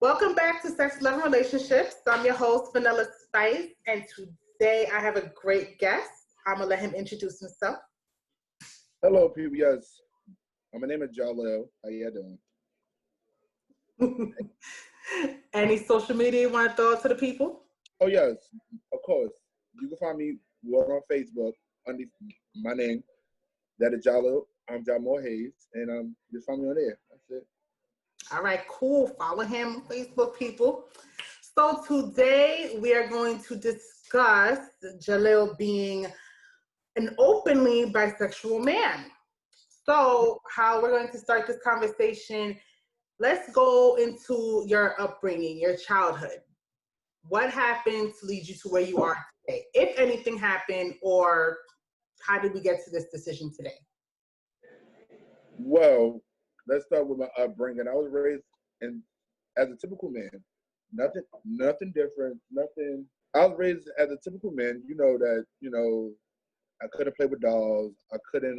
Welcome back to Sex, Love, and Relationships. I'm your host, Vanilla Spice, and today I have a great guest. I'm going to let him introduce himself. Hello, people. Yes, my name is Jalil. How you doing? Any social media you want to throw out to the people? Oh, yes, of course. You can find me on Facebook under my name. That is Jalil. I'm Jamil Hayes, and just find me on there. That's it. All right, cool. Follow him on Facebook, people. So today we are going to discuss Jalil being an openly bisexual man. So how we're going to start this conversation, let's go into your upbringing, your childhood. What happened to lead you to where you are today? If anything happened, or how did we get to this decision today? Well, let's start with my upbringing. I was raised as a typical man. Nothing different. Nothing. I was raised as a typical man. I couldn't play with dolls. I couldn't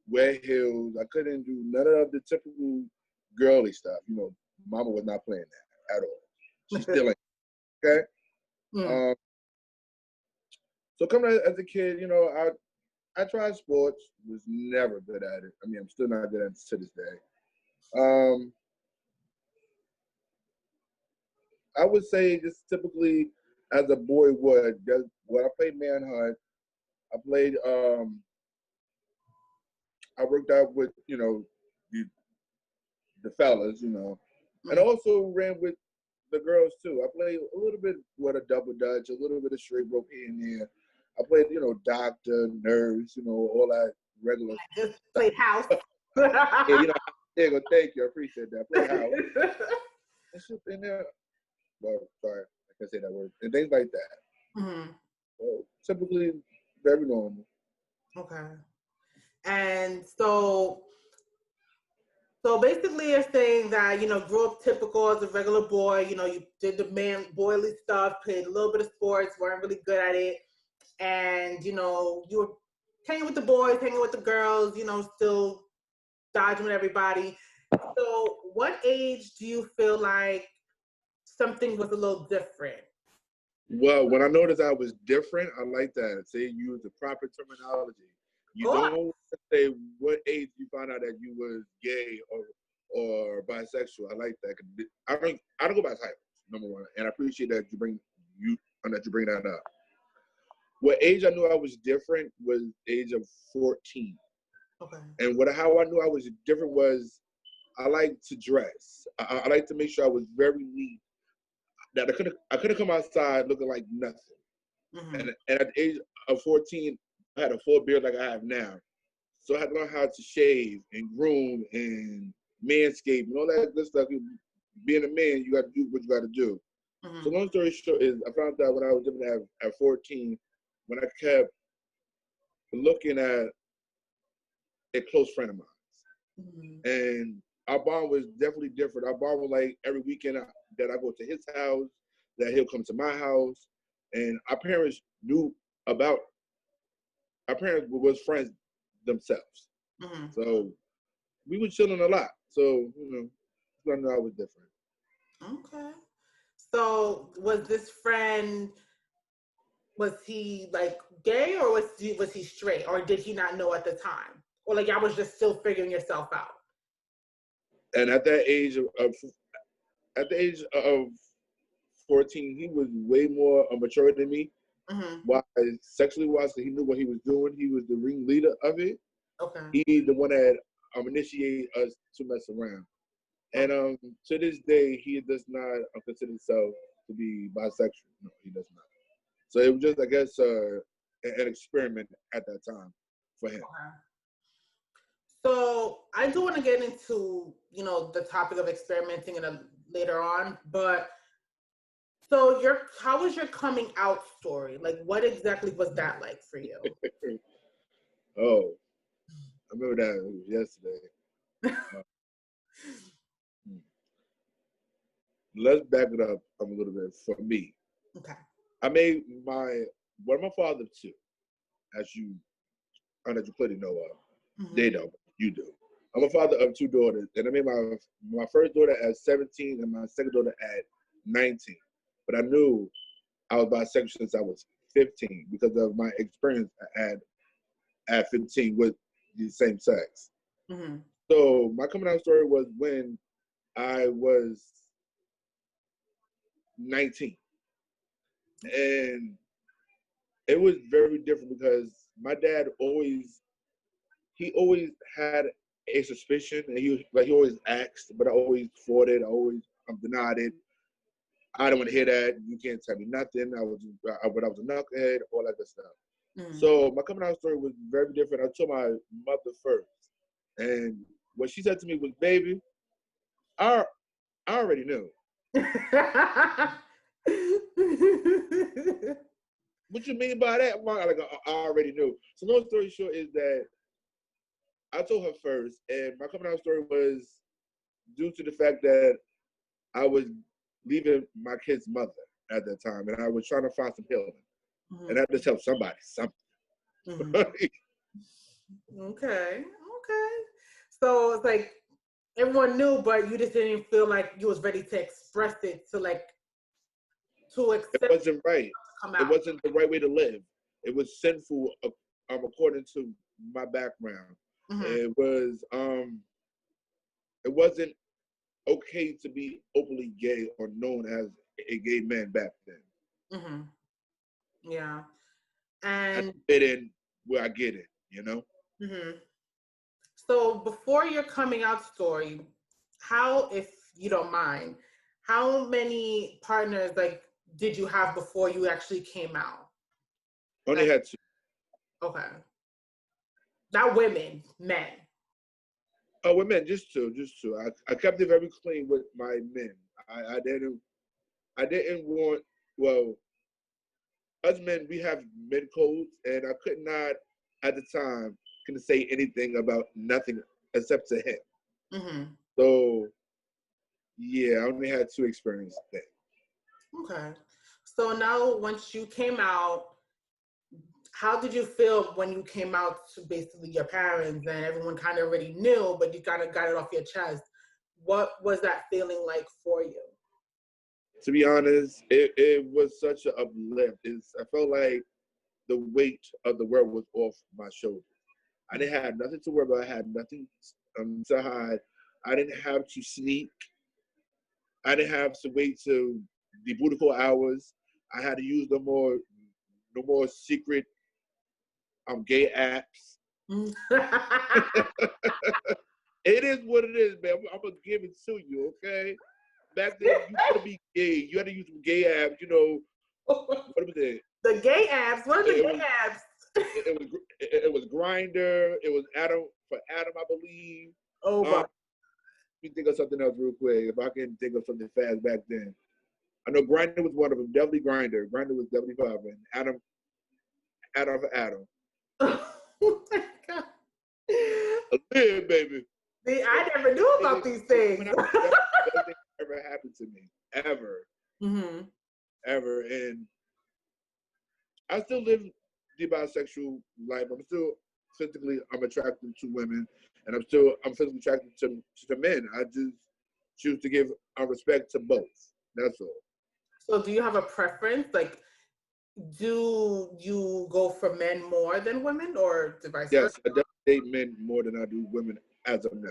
wear heels. I couldn't do none of the typical girly stuff. Mama was not playing that at all. She still ain't. Okay. Mm. So coming as a kid, I tried sports. Was never good at it. I mean, I'm still not good at it to this day. I would say just typically as a boy would. When I played manhunt, I played. I worked out with the fellas, and also ran with the girls too. I played a little bit with a double dutch, a little bit of straight rope here and there. I played, doctor, nurse, all that regular. I just played house. Yeah, there you go. Thank you. I appreciate that. Played house. And shit in there. Well, sorry, I can't say that word. And things like that. Mm-hmm. So, typically, very normal. Okay. And so basically you're saying that, grew up typical as a regular boy, you did the man boily stuff, played a little bit of sports, weren't really good at it. And, you were hanging with the boys, hanging with the girls, still dodging with everybody. So what age do you feel like something was a little different? Well, when I noticed I was different, I like that. Say use the proper terminology. You don't say what age you found out that you was gay or bisexual. I like that. I don't go by titles, number one, and I appreciate that you bring that up. What age I knew I was different was age of 14. Okay. And how I knew I was different was I like to dress. I like to make sure I was very neat. That I couldn't come outside looking like nothing. Mm-hmm. And at the age of 14, I had a full beard like I have now. So I had to learn how to shave and groom and manscape and all that good stuff. Being a man, you got to do what you got to do. Mm-hmm. So long story short is I found out when I was living at 14, when I kept looking at a close friend of mine. Mm-hmm. And our bond was definitely different. Our bond was like every weekend that I go to his house, that he'll come to my house. And our parents was friends themselves. Mm-hmm. So we were chilling a lot. So, I know I was different. Okay. So was this friend, was he like gay or was he straight, or did he not know at the time? Or like y'all was just still figuring yourself out? And at the age of 14, he was way more mature than me. Mm-hmm. Why sexually wise, he knew what he was doing. He was the ringleader of it. Okay. He's the one that initiated us to mess around. And to this day, he does not consider himself to be bisexual. No, he does not. So it was just, I guess, an experiment at that time for him. Okay. So I do want to get into, the topic of experimenting later on, but so how was your coming out story? Like, what exactly was that like for you? Oh, I remember that. It was yesterday. Let's back it up a little bit for me. Okay. I made one of my fathers too, as you clearly know of. Mm-hmm. They don't, you do. I'm a father of 2 daughters, and I made my first daughter at 17 and my second daughter at 19. But I knew I was bisexual since I was 15 because of my experience I had at 15 with the same sex. Mm-hmm. So my coming out story was when I was 19. And it was very different because my dad always had a suspicion, and he always asked, but I always fought it. I always denied it. I don't want to hear that. You can't tell me nothing. I was a knucklehead, all that good stuff. Mm-hmm. So my coming out story was very different. I told my mother first, and what she said to me was, "Baby, I already knew." What you mean by that? Like, I already knew. So long story short is that I told her first, and my coming out story was due to the fact that I was leaving my kid's mother at that time, and I was trying to find some healing. Mm-hmm. And I had to tell somebody something. Mm-hmm. Okay. So it's like everyone knew, but you just didn't feel like you was ready to express it, to accept. It wasn't right. It wasn't the right way to live. It was sinful according to my background. Mm-hmm. It wasn't okay to be openly gay or known as a gay man back then. Mm-hmm. Yeah. And I fit in where I get it, you know? Mm-hmm. So before your coming out story, how, if you don't mind, how many partners did you have before you actually came out? Only had 2. Okay. Not women, men. Oh, with men, just two. I kept it very clean with my men. I didn't want, well, us men, we have men codes, and I could not, at the time, couldn't say anything about nothing except to him. Mm-hmm. So, yeah, I only had 2 experiences then. Okay. So now, once you came out, how did you feel when you came out to basically your parents and everyone kind of already knew, but you kind of got it off your chest? What was that feeling like for you? To be honest, it was such an uplift. I felt like the weight of the world was off my shoulders. I didn't have nothing to worry about. I had nothing to hide. I didn't have to sneak. I didn't have to wait till the beautiful hours. I had to use no more secret gay apps. It is what it is, man. I'm gonna give it to you, okay? Back then, you had to be gay. You had to use some gay apps, you know. What was it? The gay apps? What are the gay apps? It was Grindr. It was Adam, I believe. Oh, my. Let me think of something else real quick. If I can think of something fast back then. I know Grindr was one of them. Definitely Grindr. Grindr was definitely popping. Adam for Adam. Oh, my God. A live, baby. See, I never knew about these things. Nothing ever happened to me. Ever. Mm-hmm. Ever. And I still live the bisexual life. I'm attracted to women, and I'm physically attracted to men. I just choose to give respect to both. That's all. So do you have a preference? Like, do you go for men more than women, or vice versa? Yes, I definitely date men more than I do women as of now.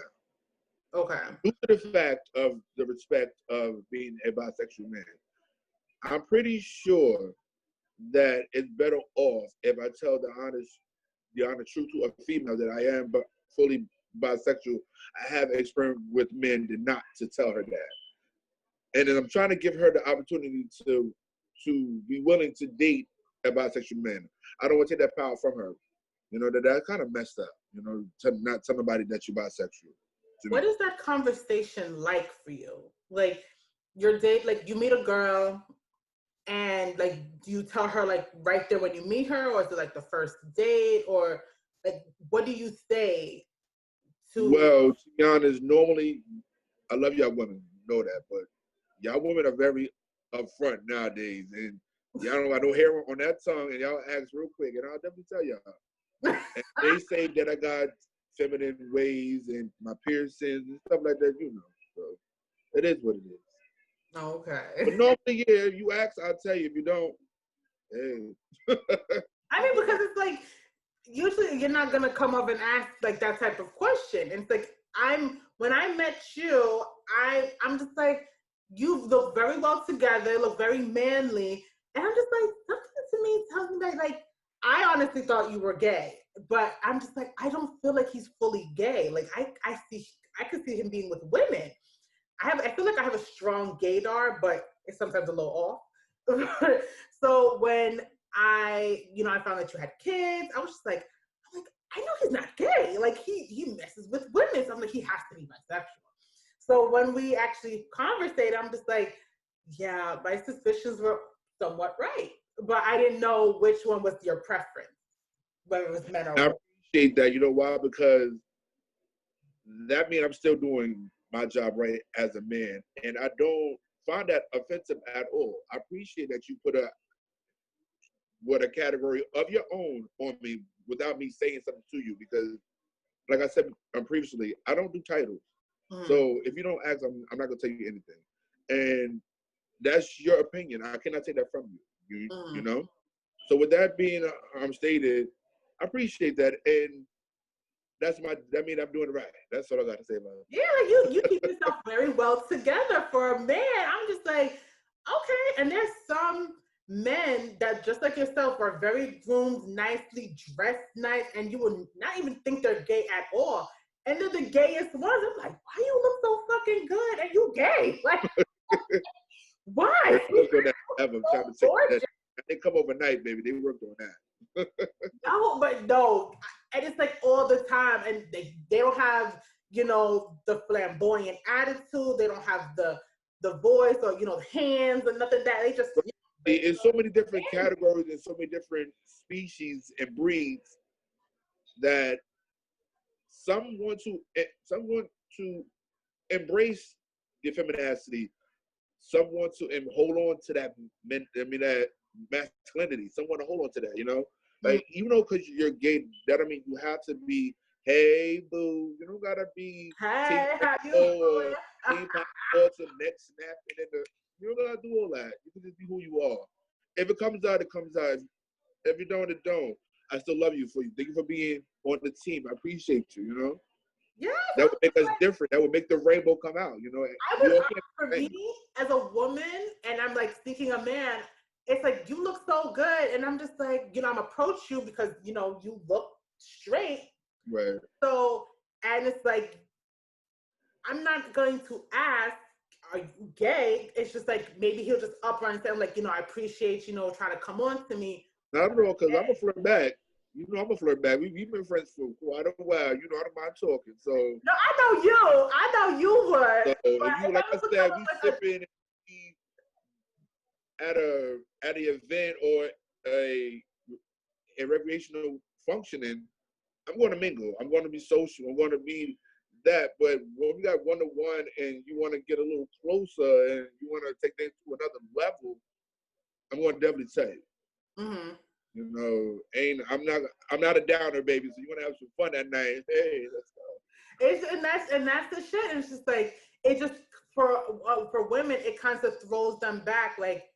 Okay. Due to the fact of the respect of being a bisexual man, I'm pretty sure that it's better off if I tell the honest truth to a female that I am but fully bisexual. I have experience with men than not to tell her that. And then I'm trying to give her the opportunity to be willing to date a bisexual man. I don't want to take that power from her. You know, that's kind of messed up, you know, to not tell nobody that you're bisexual. What is that conversation like for you? Like, your date, like, you meet a girl, and like, do you tell her like right there when you meet her, or is it like the first date, or like, what do you say to? Well, to be honest, normally, I love y'all women, you know that, but y'all women are very upfront nowadays, and I don't hear on that tongue, and y'all ask real quick, and I'll definitely tell y'all. And they say that I got feminine ways and my piercings and stuff like that, So it is what it is. Okay. But normally, yeah, if you ask, I'll tell you. If you don't, hey. I mean, because it's like, usually you're not gonna come up and ask like that type of question. And it's like, when I met you, I'm just like, you look very well together, look very manly. And I'm just like, something to me tells me that, like, I honestly thought you were gay, but I'm just like, I don't feel like he's fully gay. Like I could see him being with women. I feel like I have a strong gaydar, but it's sometimes a little off. So when I found that you had kids, I was just like, I know he's not gay. Like he messes with women. So I'm like, he has to be bisexual. So when we actually conversated, I'm just like, yeah, my suspicions were somewhat right. But I didn't know which one was your preference, whether it was men or women. I appreciate that. You know why? Because that means I'm still doing my job right as a man. And I don't find that offensive at all. I appreciate that you put a category of your own on me without me saying something to you. Because, like I said previously, I don't do titles. So if you don't ask, I'm not going to tell you anything. And that's your opinion. I cannot take that from you. You know? So with that being stated, I appreciate that. And that means I'm doing it right. That's all I got to say about it. Yeah, like you keep yourself very well together for a man. I'm just like, okay. And there's some men that, just like yourself, are very groomed, nicely dressed, nice, and you would not even think they're gay at all. And they're the gayest ones. I'm like, why you look so fucking good and you gay? Like, why? They come overnight, baby. They worked on that. No. And it's like all the time. And they don't have, the flamboyant attitude. They don't have the voice or, the hands or nothing that they just. In so many different categories and so many different species and breeds that some want to embrace the femininity. Some want to hold on to that masculinity. Some want to hold on to that, Like, because you're gay, that I mean you have to be, hey boo, you don't gotta be hey, how you doing? To neck snap and then you don't gotta do all that. You can just be who you are. If it comes out, it comes out. If you don't, it don't. I still love you for you. Thank you for being on the team. I appreciate you, Yeah. That would make us different. That would make the rainbow come out, For me, as a woman, and I'm like seeking a man, it's like, you look so good. And I'm just like, I'm approach you because, you look straight. Right. So, and it's like, I'm not going to ask, are you gay? It's just like, maybe he'll just upright and say, like, I appreciate, trying to come on to me. Not at all, because I'm a flirt back. I'm a flirt back. We've been friends for quite a while. I don't mind talking. So no, I know you would. So like I said, we sipping at an event or a recreational functioning. I'm going to mingle. I'm going to be social. I'm going to be that. But when we got one-on-one and you want to get a little closer and you want to take things to another level, I'm going to definitely tell you. Mm-hmm. I'm not a downer, baby. So you want to have some fun that night? Hey, let's go. And that's the shit. And it's just like, it just for women, it kind of throws them back. Like,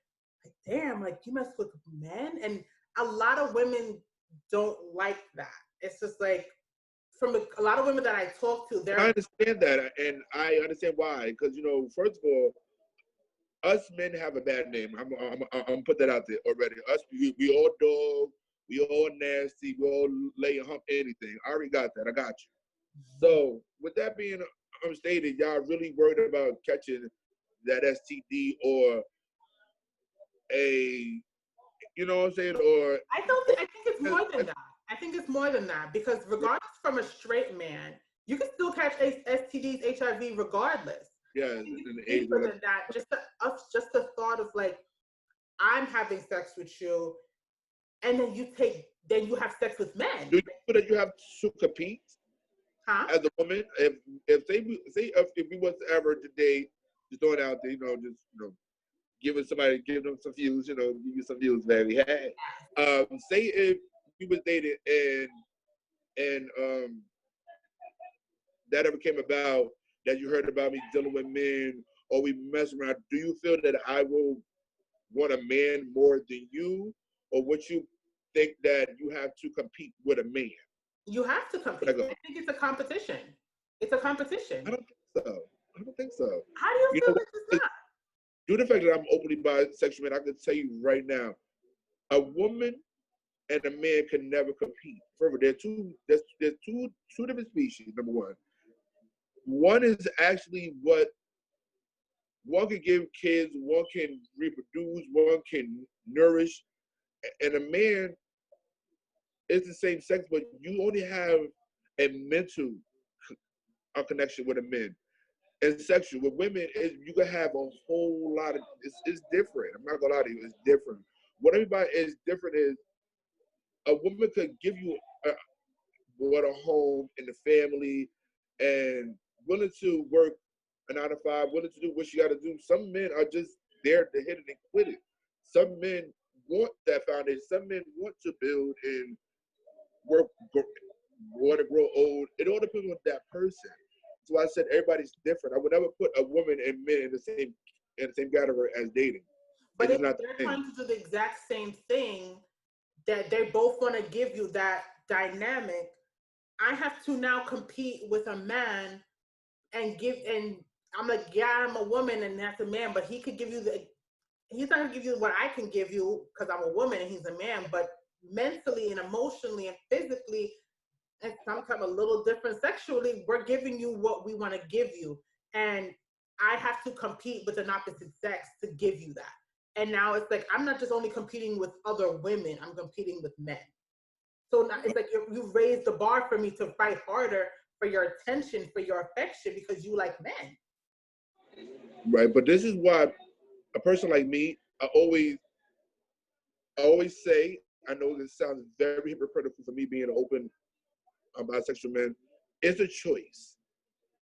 damn, like you mess with men, and a lot of women don't like that. It's just like, from a lot of women that I talk to, I understand that, and I understand why. Because first of all, us men have a bad name. I'm gonna put that out there already. Us, we all dog, we all nasty, we all lay and hump anything. I already got that. I got you. So with that being stated, y'all really worried about catching that STD or a, you know what I'm saying? Or I think it's more than that. I think it's more than that, because regardless, from a straight man, you can still catch STDs, HIV regardless. Yeah, deeper than that. Just the thought of like, I'm having sex with you, and then you have sex with men. Do you feel that you have to compete? Huh? As a woman, if we was to ever today, just throwing out there, just give them some views, give you some views, baby. Hey, say if we was dating and that ever came about, that you heard about me dealing with men or we mess around, do you feel that I will want a man more than you, or would you think that you have to compete with a man? You have to compete. I think it's a competition. It's a competition. I don't think so. I don't think so. How do you feel like it's not? Due to the fact that I'm openly bisexual, man, I can tell you right now, a woman and a man can never compete. Further, there's two different species. Number one. One is actually what one can give kids, one can reproduce, one can nourish, and a man is the same sex, but you only have a mental connection with a man. And sexual with women is you can have a whole lot of it's different. I'm not gonna lie to you, it's different. What everybody is different is a woman could give you a home and the family and willing to work a 9 to 5, willing to do what you got to do. Some men are just there to hit it and quit it. Some men want that foundation. Some men want to build and work, want to grow old. It all depends on that person. So I said everybody's different. I would never put a woman and men in the same category as dating. But if they're trying to do the exact same thing, that they both want to give you that dynamic, I have to now compete with a man and I'm like, yeah, I'm a woman and that's a man, but he could give you he's not gonna give you what I can give you because I'm a woman and he's a man, but mentally and emotionally and physically, and sometimes a little different sexually, we're giving you what we want to give you. And I have to compete with an opposite sex to give you that. And now it's like, I'm not just only competing with other women, I'm competing with men. So now it's like you've raised the bar for me to fight harder for your attention, for your affection, because you like men. Right, but this is why a person like me, I always say, I know this sounds very hypocritical for me being an open bisexual man, it's a choice.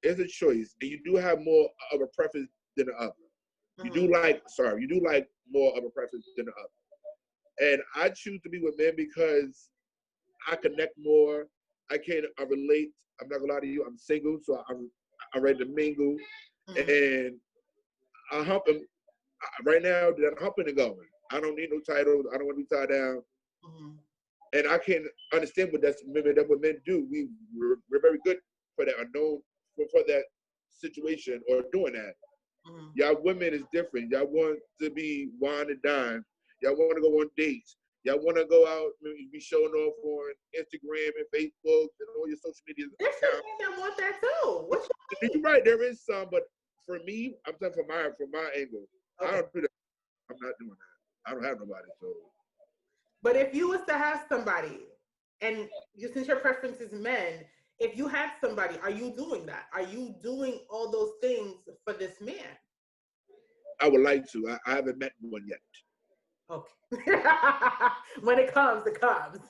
It's a choice. And you do have more of a preference than the other. You do like more of a preference than the other. And I choose to be with men because I connect more. I relate. I'm not gonna lie to you, I'm single, so I'm ready to mingle. And I hump him right now, I'm humping and going. I don't need no titles. I don't want to be tied down. And I can understand what that's what men do. We're very good for that, are known for that situation or doing that. Y'all women is different. Y'all want to be wine and dine. Y'all want to go on dates. Y'all want to go out and be showing off on Instagram and Facebook and all your social media accounts. I want that too. You're right. There is some, but for me, I'm talking from my angle. Okay. I don't do that. I'm not doing that. I don't have nobody. So. But if you was to have somebody, and since your preference is men, if you had somebody, are you doing that? Are you doing all those things for this man? I would like to. I haven't met one yet. Okay. When it comes, it comes.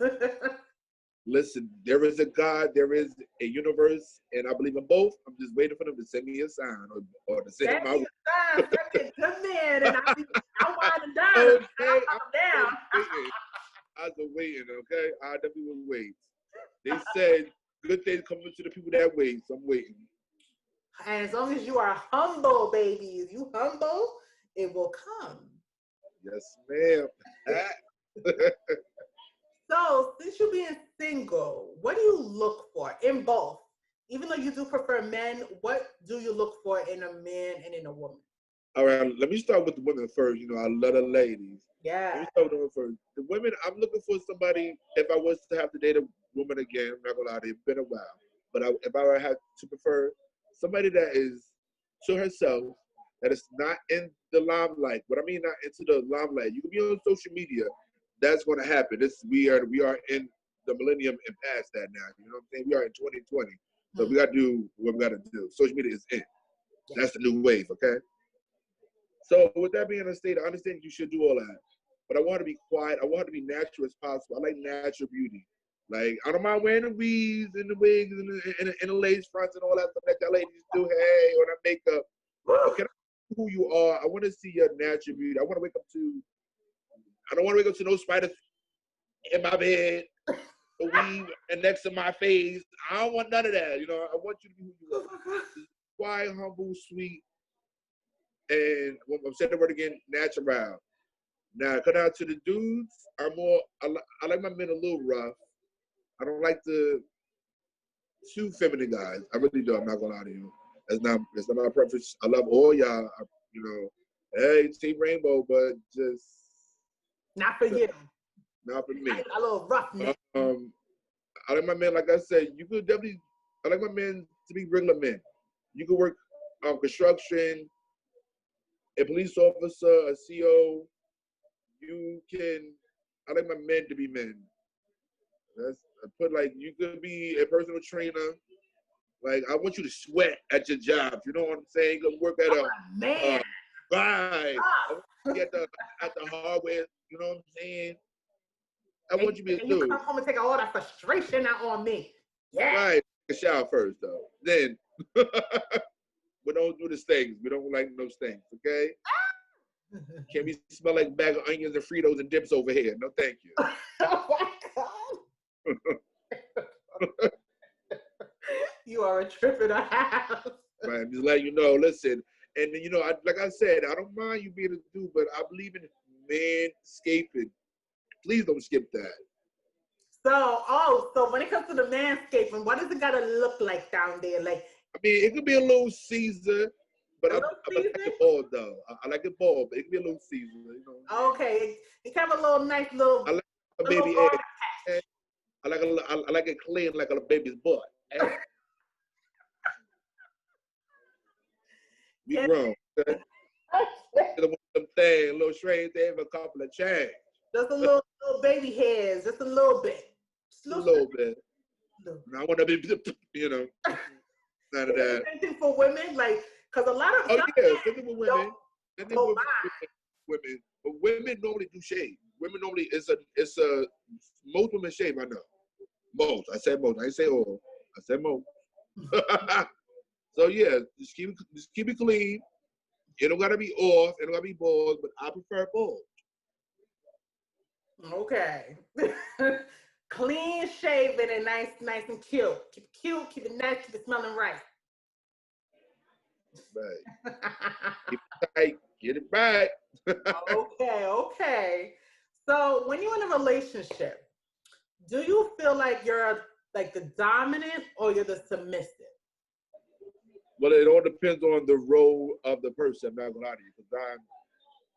Listen, there is a God, there is a universe, and I believe in both. I'm just waiting for them to send me a sign or to send my way. Send me a good man, and I'll wind him down. Okay, I'll come down. I was waiting, okay? I definitely will wait. They said good things come to the people that wait, so I'm waiting. And as long as you are humble, baby, if you humble, it will come. Yes, ma'am. So, since you're being single, what do you look for in both? Even though you do prefer men, what do you look for in a man and in a woman? All right, let me start with the women first. You know, I love the ladies. Yeah. Let me start with the women first. The women, I'm looking for somebody, if I was to have to date a woman again, I'm not going to lie to you, it's been a while. But if I were to have to prefer somebody that is to herself, that is not in the limelight. What I mean, not into the limelight. You can be on social media. That's going to happen. We are in the millennium and past that now. You know what I'm saying? We are in 2020. So we got to do what we got to do. Social media is in. That's the new wave, okay? So with that being stated, I understand you should do all that. But I want to be quiet. I want to be natural as possible. I like natural beauty. Like, I don't mind wearing the weaves and the wigs and the lace fronts and all that stuff that y'all ladies do. Hey, or that makeup. Okay, who you are. I want to see your natural beauty. I don't want to wake up to no spiders in my bed. a weave and next to my face. I don't want none of that. You know, I want you to be who you are. Quiet, humble, sweet, and I'm saying the word again, natural. Now, cut out to the dudes. I like my men a little rough. I don't like the too feminine guys. I really do. I'm not gonna lie to you. That's not my preference. I love all y'all. You know, hey, Team Rainbow, but just not for you. Not for me. A little roughness. I like my men, like I said, you could definitely. I like my men to be regular men. You could work construction, a police officer, a CO. You can. I like my men to be men. You could be a personal trainer. Like, I want you to sweat at your job. You know what I'm saying? You can work at man. Right. At the hardware. You know what I'm saying? I want you to be a dude. You come home and take all that frustration out on me. Yeah. Right. Take a shower first, though. Then, we don't do the things. We don't like those things, okay? Can't be smell like a bag of onions and Fritos and dips over here. No, thank you. Oh, my God. You are a trip and a half. Right. Just letting you know, listen. And, you know, like I said, I don't mind you being a dude, but I believe in manscaping. Please don't skip that. So when it comes to the manscaping, what does it gotta look like down there? Like, I mean, it could be a little Caesar, but I like it bald though. I like it bald, but it could be a little Caesar. You know. Okay, it can have a little nice little. I like a baby egg. I like it clean like a baby's butt. We grown. Some thing, a little straight there, a couple of change. Just a little baby hairs, just a little bit. Just a little bit. I want to be, you know, none of that. Anything for women, like, because a lot of something with women. Women, but women normally do shave. Women normally most women shave. I know, most. I said most. I didn't say all. I said most. So yeah, just keep it clean. It don't gotta be off. It don't gotta be bald, but I prefer bald. Okay. Clean shaven and nice and cute. Keep it cute, keep it nice, keep it smelling right. Right. Keep it tight, get it back. Okay. So when you're in a relationship, do you feel like you're like the dominant or you're the submissive? Well, it all depends on the role of the person. I'm not gonna lie to you, because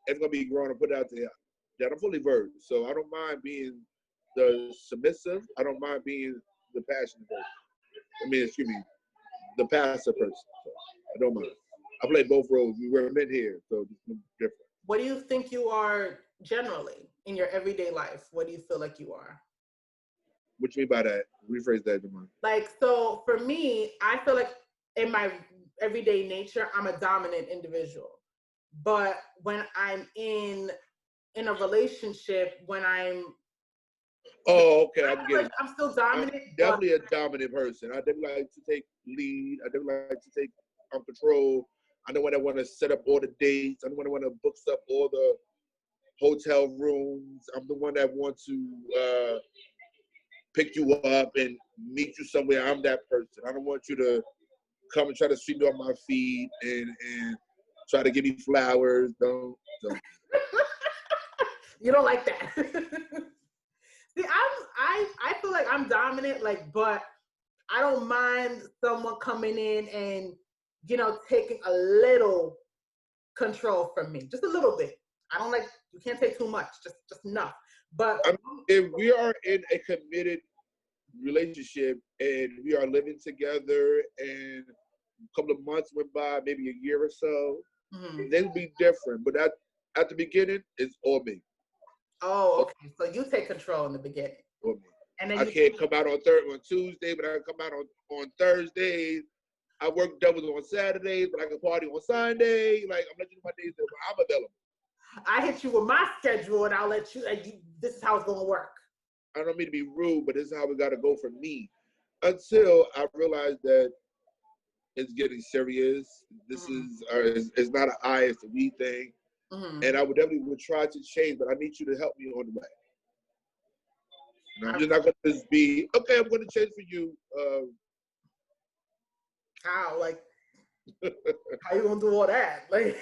it's gonna be grown and put out there. Yeah, I'm fully versed, so I don't mind being the submissive. I don't mind being the passionate person. The passive person. So I don't mind. I play both roles. We were men here, so it's different. What do you think you are generally in your everyday life? What do you feel like you are? What do you mean by that? Rephrase that, Jamon. Like, so for me, I feel like in my everyday nature, I'm a dominant individual. But when I'm in a relationship, when I'm okay, I get it. I'm still dominant. I'm definitely a dominant person. I definitely like to take lead. I definitely like to take control. I know when I want to set up all the dates. I'm the one that want to book up all the hotel rooms. I'm the one that want to pick you up and meet you somewhere. I'm that person. I don't want you to come and try to sweep me off my feet and try to give me flowers. Don't. You don't like that. See, I feel like I'm dominant, like, but I don't mind someone coming in and, you know, taking a little control from me, just a little bit. I don't like, you can't take too much, just enough. But if we are in a committed relationship and we are living together and a couple of months went by, maybe a year or so, they would be different. But at the beginning, it's all me. Oh, okay. So you take control in the beginning. All me. And then I can't come out on Tuesday, but I can come out on Thursdays. I work doubles on Saturdays, but I can party on Sunday. Like, I'm letting you know my days that I'm available. I hit you with my schedule, and I'll let you. This is how it's gonna work. I don't mean to be rude, but this is how we got to go for me. Until I realized that it's getting serious. This is it's not an I, it's a we thing. And I would definitely try to change, but I need you to help me on the way. And I'm just not going to just be, okay, I'm going to change for you. How? Like, how you going to do all that? Like,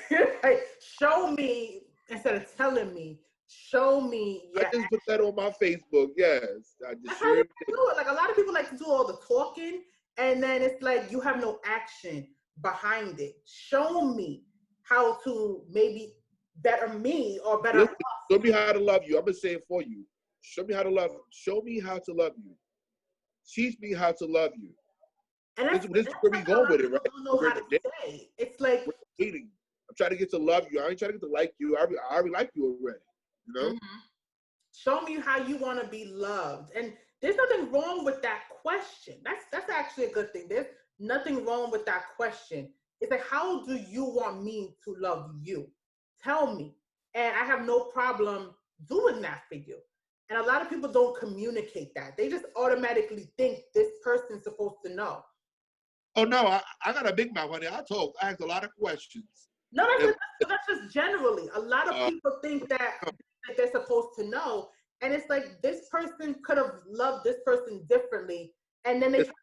show me, instead of telling me, show me. I just put that on my Facebook, yes. I just That's how you do it. Like, a lot of people like to do all the talking, and then it's like you have no action behind it. Show me how to maybe better me or better us. Show me how to love you. I'm going to say it for you. Show me how to love you. Show me how to love you. Teach me how to love you. And this is where we going with it, right? Don't know how to say. It's like we're dating. I'm trying to get to love you. I ain't trying to get to like you. I already like you already. You know? Mm-hmm. Show me how you want to be loved. And there's nothing wrong with that question. That's actually a good thing. There's nothing wrong with that question. It's like, how do you want me to love you? Tell me. And I have no problem doing that for you. And a lot of people don't communicate that. They just automatically think this person's supposed to know. Oh, no, I got a big mouth, honey. I asked a lot of questions. No, that's just generally. A lot of people think that they're supposed to know. And it's like, this person could have loved this person differently. And then they try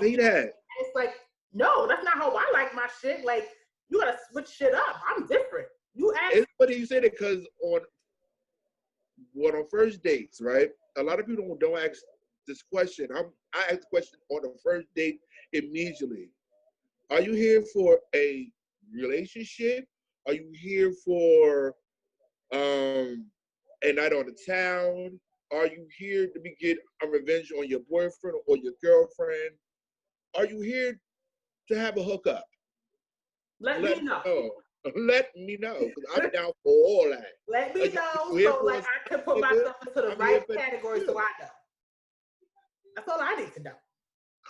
to say that. And it's like, no, that's not how I like my shit. Like, you got to switch shit up. I'm different. You ask. It's funny you say that because on first dates, right? A lot of people don't ask this question. I ask the question on the first date immediately. Are you here for a relationship? Are you here for a night on the town? Are you here to get a revenge on your boyfriend or your girlfriend? Are you here to have a hookup? Let me know. Let me know, because I'm down for all that. Let me know so like I can put myself into the right category so I know. That's all I need to know.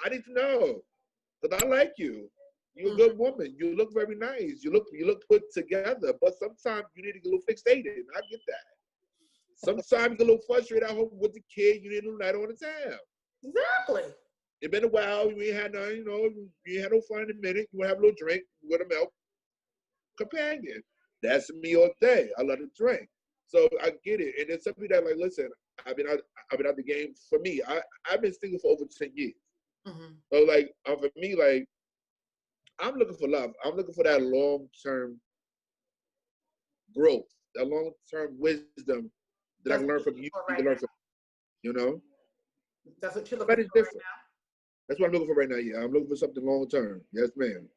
I need to know, because I like you. You're a good woman. You look very nice. You look put together, but sometimes you need to get a little fixated. I get that. Sometimes you get a little frustrated at home with the kid. You need a little night on the town. Exactly. It's been a while. You ain't had none, you ain't had no fun in a minute. You want to have a little drink with a milk companion. That's me all day. I love to drink. So I get it. And it's something that, like, listen, I've been out the game. For me, I've been single for over 10 years. Mm-hmm. So, like, for me, like, I'm looking for love. I'm looking for that long-term growth, that long-term wisdom that I can learn from you. That's what you're looking for right now? That's what I'm looking for right now, yeah. I'm looking for something long-term. Yes, ma'am.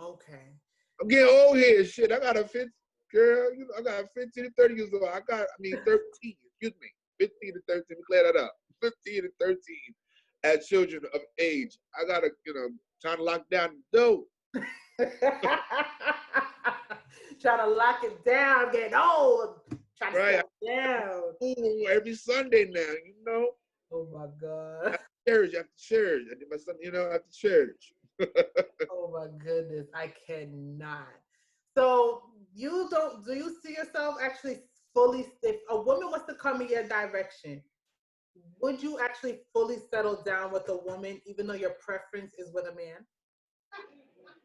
Okay. I'm getting old here, shit. I got a 15 to 30 years old. 13, excuse me. 15 to 13, we clear that up. 15 to 13 as children of age. I got to, trying to lock down the door. Trying to lock it down, getting old. Trying to settle down. Ooh, every Sunday now, Oh my God. After church. I did my son, after church. Oh my goodness, I cannot. So do you see yourself actually fully, if a woman was to come in your direction, would you actually fully settle down with a woman even though your preference is with a man?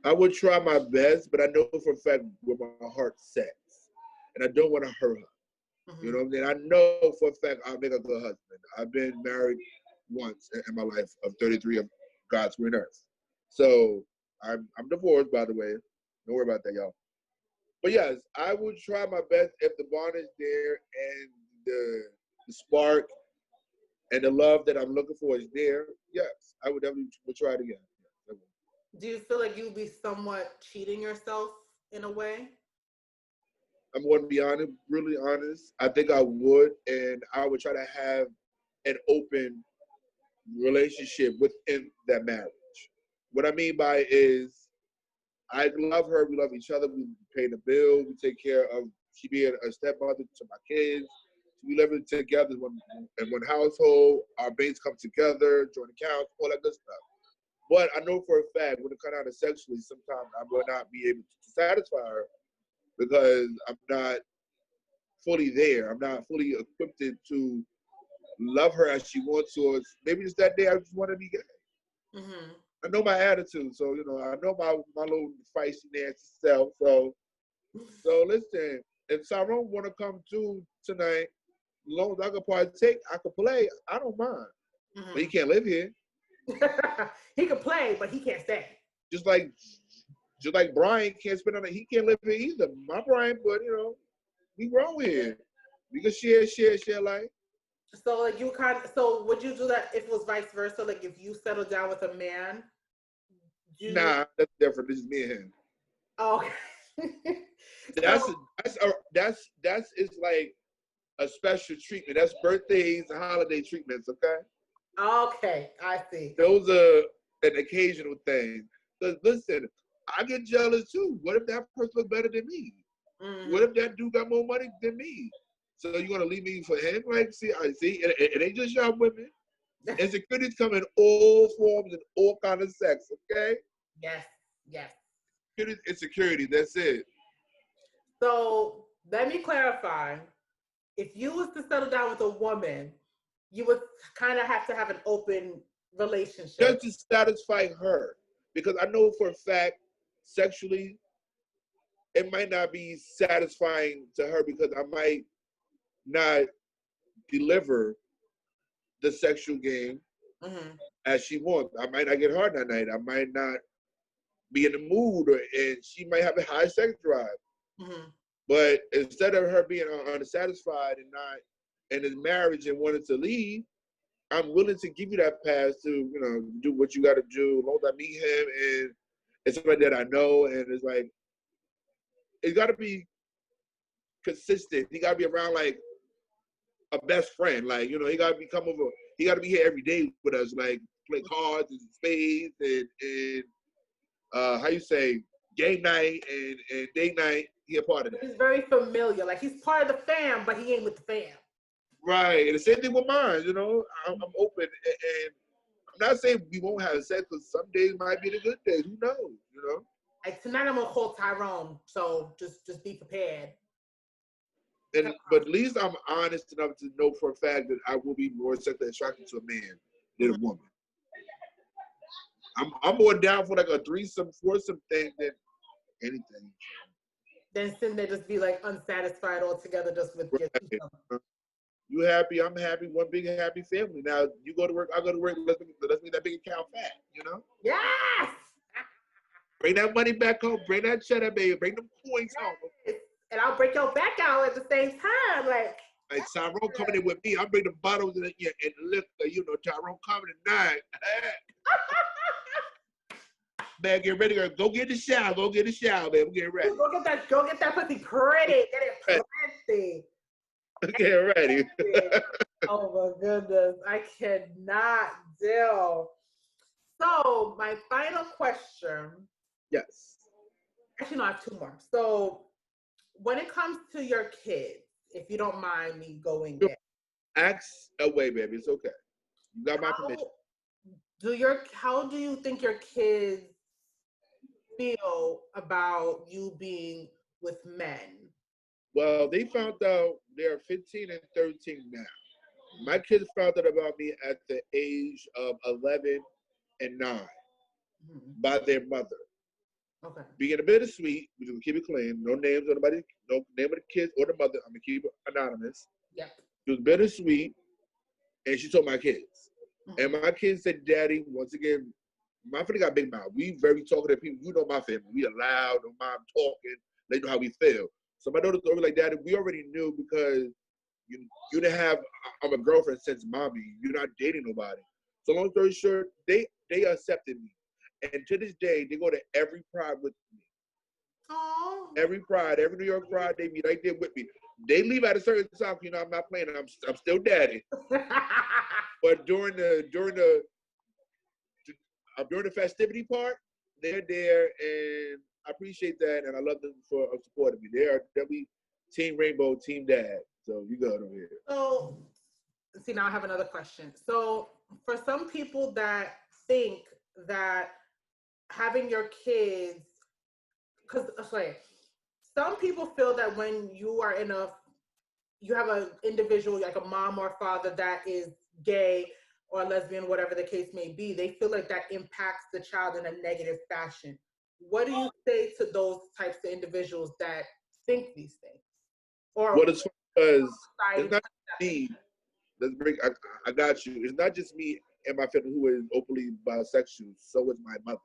I would try my best, but I know for a fact where my heart sets. And I don't want to hurt her. Mm-hmm. You know what I mean? I know for a fact I'll make a good husband. I've been married once in my life of 33 of God's green earth. So I'm divorced, by the way. Don't worry about that, y'all. But yes, I would try my best if the bond is there and the spark and the love that I'm looking for is there. Yes, I would definitely try it again. Do you feel like you'd be somewhat cheating yourself in a way? I'm going to be honest, really honest. I think I would, and I would try to have an open relationship within that marriage. What I mean by is, I love her. We love each other. We pay the bill. We take care of. She being a stepmother to my kids. We live together in one household. Our banks come together, joint accounts, all that good stuff. But I know for a fact when it comes down to sexually, sometimes I will not be able to satisfy her because I'm not fully there. I'm not fully equipped to love her as she wants to. Or maybe it's that day I just want to be gay. Mm-hmm. I know my attitude, so I know my little feisty nasty self. So listen, if Tyrone want to come too tonight, long as I can partake, I can play. I don't mind. Mm-hmm. But he can't live here. He can play, but he can't stay. Just like Brian can't spend on it. He can't live here either. My Brian, but we grown here. We can share life. So like so would you do that if it was vice versa? Like if you settle down with a man? Nah, that's different. This is me and him. Oh, okay. That's it's like a special treatment. That's birthdays and holiday treatments, okay? Okay, I see. Those are an occasional thing. Because listen, I get jealous too. What if that person looks better than me? Mm-hmm. What if that dude got more money than me? So you're gonna leave me for him? Like, see, it ain't just y'all women. Insecurities come in all forms and all kind of sex, okay? Yes. Insecurity, that's it. So let me clarify. If you was to settle down with a woman, you would kind of have to have an open relationship. Just to satisfy her. Because I know for a fact, sexually, it might not be satisfying to her because I might not deliver the sexual game as she wants. I might not get hard that night. I might not be in the mood, and she might have a high sex drive. Mm-hmm. But instead of her being unsatisfied and not in this marriage and wanting to leave, I'm willing to give you that pass to do what you got to do. As long as I meet him and it's somebody that I know, and it's like it's got to be consistent. He got to be around like a best friend. Like he got to become over. He got to be here every day with us. Like play cards and spades and how you say game night and date night. He a part of that. He's very familiar. Like he's part of the fam, but he ain't with the fam. Right. And the same thing with mine. I'm open, and I'm not saying we won't have sex, because some days might be the good days. Who knows? Like tonight, I'm gonna call Tyrone. So just be prepared. But at least I'm honest enough to know for a fact that I will be more sexually attracted to a man than a woman. I'm more down for like a threesome, foursome thing than anything. Then sitting there just be like unsatisfied altogether just with your two. You happy, I'm happy, one big happy family. Now you go to work, I go to work, let's make that big account fat, Yes! Bring that money back home, bring that cheddar, baby, bring them coins home. And I'll break your back out at the same time. Like Tyrone coming in with me, I'll bring the bottles and liquor, Tyrone coming tonight. Man, get ready, girl. Go get the shower, baby. I'm getting ready. Go get that pussy pretty. Get it pretty. Get ready. Oh my goodness. I cannot deal. So my final question. Yes. Actually, no, I have two more. So when it comes to your kids, if you don't mind me going there. Ask away, baby. It's okay. You got my permission. How do you think your kids feel about you being with men? Well, they found out they're 15 and 13 now. My kids found out about me at the age of 11 and 9 by their mother. Okay. Being a bit sweet, we're going to keep it clean. No names of anybody, no name of the kids or the mother. I'm going to keep it anonymous. Yep. She was bittersweet, and she told my kids. And my kids said, Daddy, once again, my family got big mouth. We very talkative people. You know my family. We are loud, no mom talking. They know how we feel. So my daughters were like, Daddy, we already knew because you didn't have I'm a girlfriend since mommy. You're not dating nobody. So long story short, they accepted me. And to this day, they go to every Pride with me. Aww. Every Pride, every New York Pride, they be right there with me. They leave at a certain time, I'm not playing. I'm still daddy. But during the festivity part, they're there, and I appreciate that, and I love them for supporting me. They are definitely Team Rainbow, Team Dad. So you go over here. So, see, now I have another question. So, for some people that think that having your kids, because some people feel that when you are you have an individual like a mom or father that is gay or lesbian, whatever the case may be, they feel like that impacts the child in a negative fashion. What do you say to those types of individuals that think these things? Or what is Because it's not me. Let's bring. I got you. It's not just me and my family who is openly bisexual. So is my mother.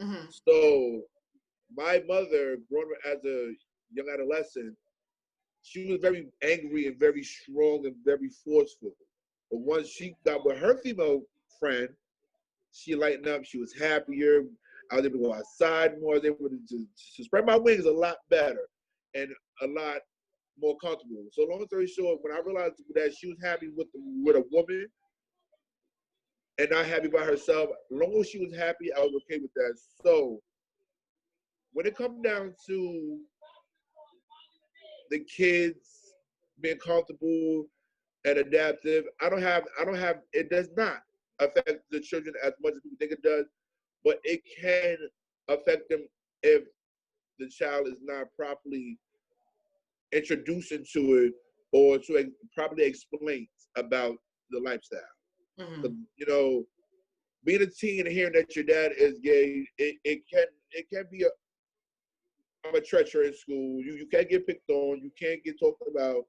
Mm-hmm. So my mother, growing up as a young adolescent, she was very angry and very strong and very forceful. But once she got with her female friend, she lightened up. She was happier. I was able to go outside more. I was able to spread my wings a lot better and a lot more comfortable. So long story short, when I realized that she was happy with a woman and not happy by herself, as long as she was happy, I was okay with that. So when it comes down to the kids being comfortable and adaptive, I don't have it does not affect the children as much as people think it does, but it can affect them if the child is not properly introduced into it or to properly explain about the lifestyle. Mm-hmm. You know, being a teen and hearing that your dad is gay, it can be a treacherous in school. You can't get picked on. You can't get talked about.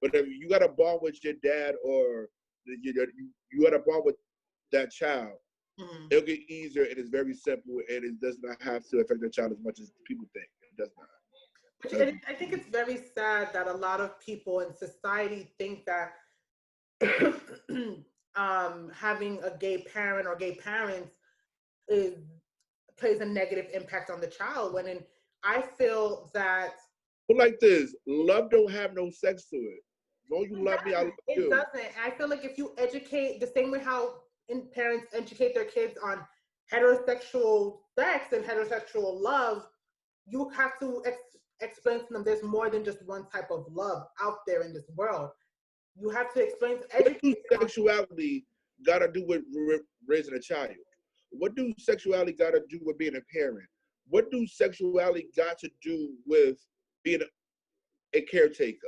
But if you got a bond with your dad or you got a bond with that child, Mm-hmm. it'll get easier and it's very simple and it does not have to affect the child as much as people think. It does not. I think it's very sad that a lot of people in society think that having a gay parent or gay parents plays a negative impact on the child. I feel that But like this, love don't have no sex to it. No, you love me, I love you. It doesn't. I feel like if you educate the same way how parents educate their kids on heterosexual sex and heterosexual love, you have to explain to them there's more than just one type of love out there in this world. You have to explain, educate. What do sexuality got to do with raising a child? What do sexuality got to do with being a parent? What do sexuality got to do with being a caretaker?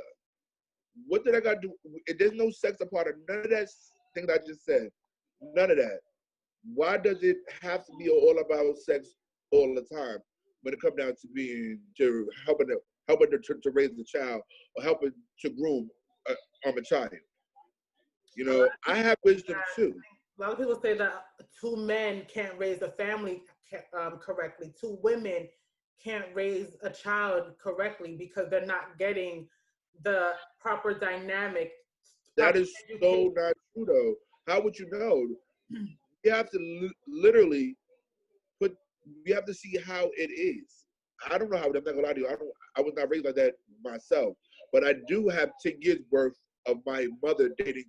What did I got to do? There's no sex a part of none of that thing that I just said. None of that. Why does it have to be all about sex all the time when it comes down to helping to raise the child or helping to groom a child? You know, I have wisdom too. A lot of people say that two men can't raise a family correctly. Two women can't raise a child correctly because they're not getting the proper dynamic. That is so not true, though. How would you know? You have to literally you have to see how it is. I don't know how. I'm not gonna lie to you. I was not raised like that myself, but I do have 10 years worth of my mother dating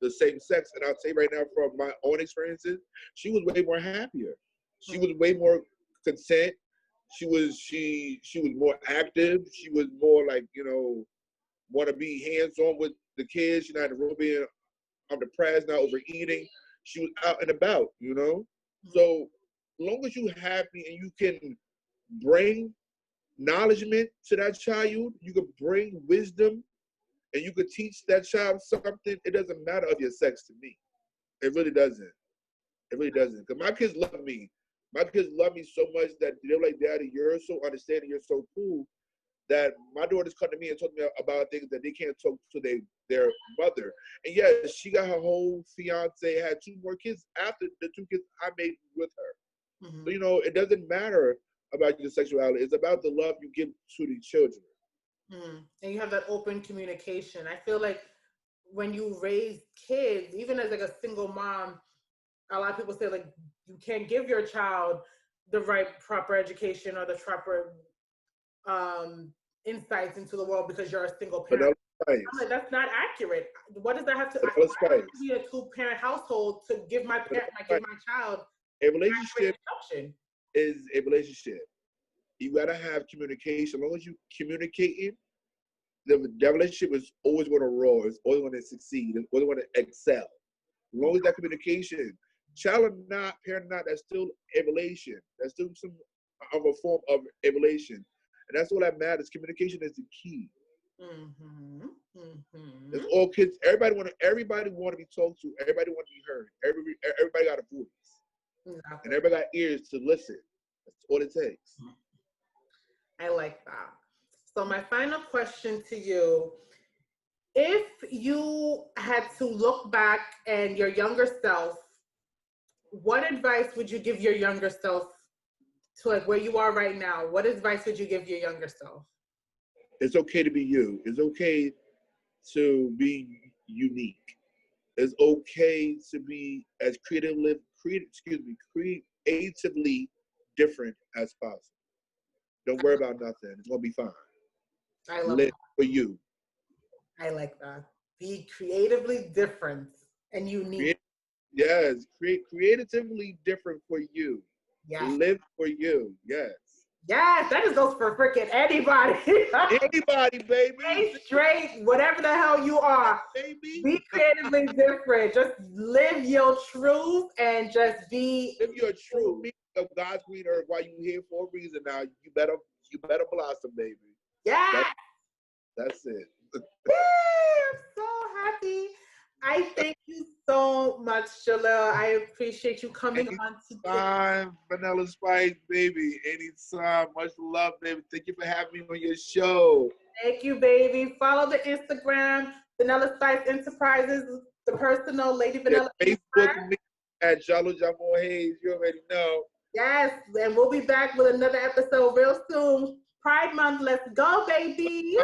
the same sex, and I'll say right now from my own experiences, she was way more happier. She was way more content. She was more active. She was more like want to be hands on with the kids. She's not in the room being depressed, not overeating. She was out and about. So long as you're happy and you can bring acknowledgement to that child, you can bring wisdom, and you could teach that child something. It doesn't matter of your sex to me. It really doesn't. It really doesn't. Because my kids love me. My kids love me so much that they're like, Daddy, you're so understanding, you're so cool, that my daughters come to me and talk to me about things that they can't talk to their mother. And yes, she got her whole fiance, had 2 more kids after the 2 kids I made with her. Mm-hmm. So, it doesn't matter about your sexuality. It's about the love you give to the children. Mm. And you have that open communication. I feel like when you raise kids, even as like a single mom, a lot of people say like you can't give your child the right proper education or the proper insights into the world because you're a single parent. I'm like, that's not accurate. What does that have to? I have to be a 2-parent household to give my child a relationship. Is a relationship. You gotta have communication. As long as you communicating, the relationship is always going to roll. It's always going to succeed. It's always going to excel. As long as that communication, child or not, parent or not, that's still a relation. That's still some of a form of a relation, and that's all that matters. Communication is the key. Mm-hmm. Mm-hmm. It's all kids. Everybody want to be talked to. Everybody want to be heard. Everybody got a voice, and everybody got ears to listen. That's all it takes. I like that. So my final question to you if you had to look back and your younger self, what advice would you give your younger self to like where you are right now? What advice would you give your younger self? It's okay to be you. It's okay to be unique. It's okay to be as creatively different as possible. Don't worry about nothing. It's gonna be fine. I love Live that. for you. I like that. Be creatively different and unique. Yes, creatively different for you. Yes. Live for you. Yes. Yes, that just goes for freaking anybody. Anybody, baby. Stay straight, whatever the hell you are. Baby. Be creatively different. Just live your truth and just be. Live your true meaning of God's green earth while you here for a reason. Now you better blossom, baby. Yeah. That's it. I'm so happy. I thank you so much, Jalil. I appreciate you coming on today. Anytime, Vanilla Spice, baby. Anytime. Much love, baby. Thank you for having me on your show. Thank you, baby. Follow the Instagram, Vanilla Spice Enterprises, the personal Lady Vanilla. Yeah, Facebook me at Jalil Hayes. You already know. Yes, and we'll be back with another episode real soon. Pride Month, let's go, baby.